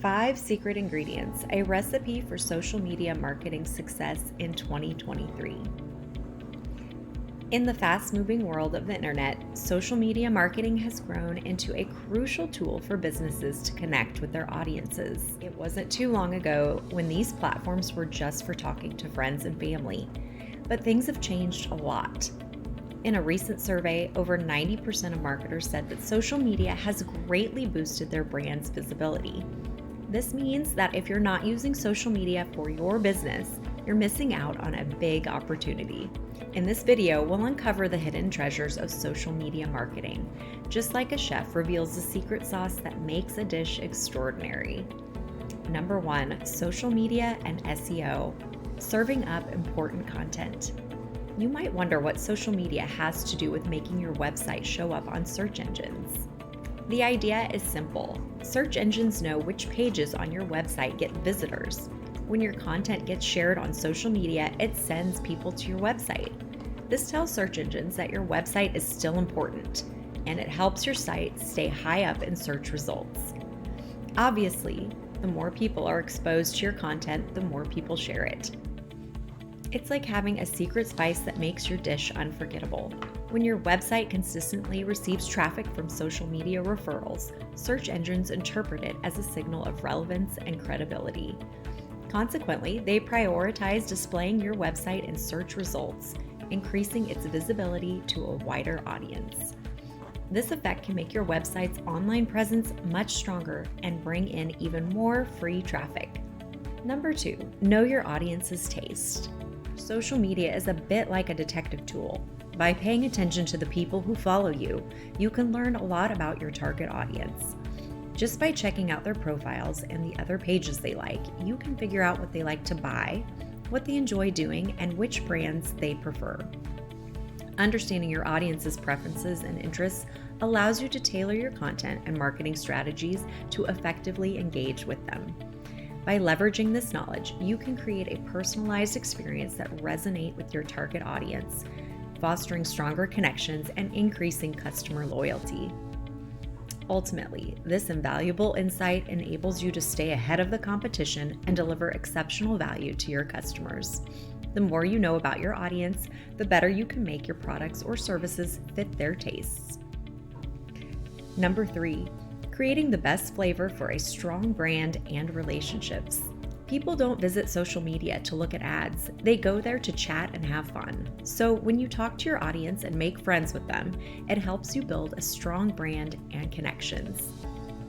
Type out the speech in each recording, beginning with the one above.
5 secret ingredients, a recipe for social media marketing success in 2023. In the fast-moving world of the internet, social media marketing has grown into a crucial tool for businesses to connect with their audiences. It wasn't too long ago when these platforms were just for talking to friends and family, but things have changed a lot. In a recent survey, over 90% of marketers said that social media has greatly boosted their brand's visibility. This means that if you're not using social media for your business, you're missing out on a big opportunity. In this video, we'll uncover the hidden treasures of social media marketing, just like a chef reveals the secret sauce that makes a dish extraordinary. Number 1, social media and SEO, serving up important content. You might wonder what social media has to do with making your website show up on search engines. The idea is simple. Search engines know which pages on your website get visitors. When your content gets shared on social media, it sends people to your website. This tells search engines that your website is still important, and it helps your site stay high up in search results. Obviously, the more people are exposed to your content, the more people share it. It's like having a secret spice that makes your dish unforgettable. When your website consistently receives traffic from social media referrals, search engines interpret it as a signal of relevance and credibility. Consequently, they prioritize displaying your website in search results, increasing its visibility to a wider audience. This effect can make your website's online presence much stronger and bring in even more free traffic. Number 2, know your audience's taste. Social media is a bit like a detective tool. By paying attention to the people who follow you, you can learn a lot about your target audience. Just by checking out their profiles and the other pages they like, you can figure out what they like to buy, what they enjoy doing, and which brands they prefer. Understanding your audience's preferences and interests allows you to tailor your content and marketing strategies to effectively engage with them. By leveraging this knowledge, you can create a personalized experience that resonates with your target audience, fostering stronger connections and increasing customer loyalty. Ultimately, this invaluable insight enables you to stay ahead of the competition and deliver exceptional value to your customers. The more you know about your audience, the better you can make your products or services fit their tastes. Number 3, creating the best flavor for a strong brand and relationships. People don't visit social media to look at ads. They go there to chat and have fun. So when you talk to your audience and make friends with them, it helps you build a strong brand and connections.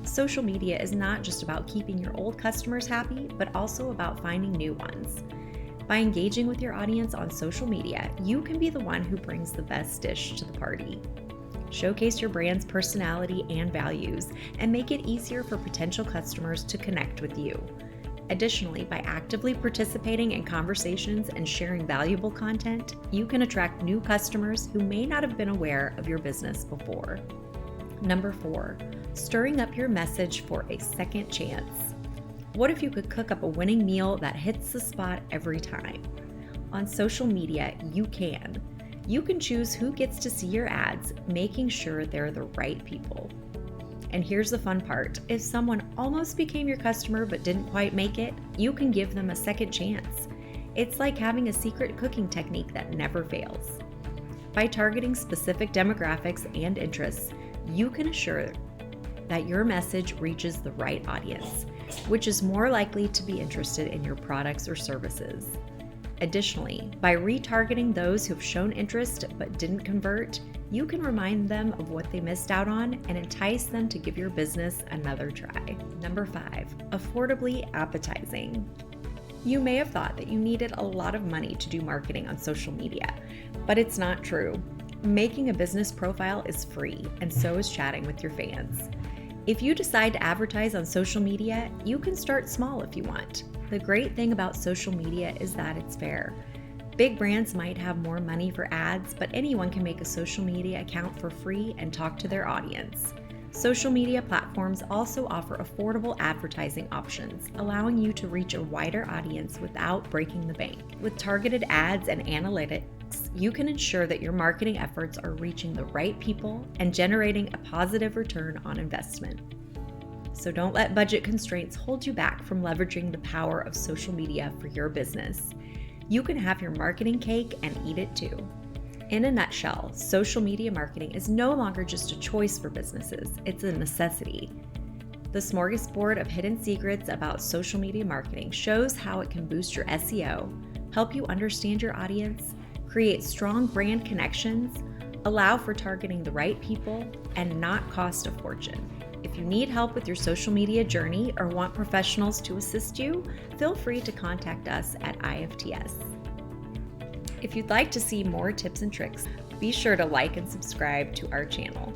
Social media is not just about keeping your old customers happy, but also about finding new ones. By engaging with your audience on social media, you can be the one who brings the best dish to the party. Showcase your brand's personality and values, and make it easier for potential customers to connect with you. Additionally, by actively participating in conversations and sharing valuable content, you can attract new customers who may not have been aware of your business before. Number 4, stirring up your message for a second chance. What if you could cook up a winning meal that hits the spot every time? On social media, you can. You can choose who gets to see your ads, making sure they're the right people. And here's the fun part. If someone almost became your customer but didn't quite make it, you can give them a second chance. It's like having a secret cooking technique that never fails. By targeting specific demographics and interests, you can assure that your message reaches the right audience, which is more likely to be interested in your products or services. Additionally, by retargeting those who've shown interest but didn't convert, you can remind them of what they missed out on and entice them to give your business another try. Number 5, affordably appetizing. You may have thought that you needed a lot of money to do marketing on social media, but it's not true. Making a business profile is free, and so is chatting with your fans. If you decide to advertise on social media, you can start small if you want. The great thing about social media is that it's fair. Big brands might have more money for ads, but anyone can make a social media account for free and talk to their audience. Social media platforms also offer affordable advertising options, allowing you to reach a wider audience without breaking the bank. With targeted ads and analytics, you can ensure that your marketing efforts are reaching the right people and generating a positive return on investment. So don't let budget constraints hold you back from leveraging the power of social media for your business. You can have your marketing cake and eat it too. In a nutshell, social media marketing is no longer just a choice for businesses, it's a necessity. The smorgasbord of hidden secrets about social media marketing shows how it can boost your SEO, help you understand your audience, create strong brand connections, allow for targeting the right people, and not cost a fortune. If you need help with your social media journey or want professionals to assist you, feel free to contact us at IFTS. If you'd like to see more tips and tricks, be sure to like and subscribe to our channel.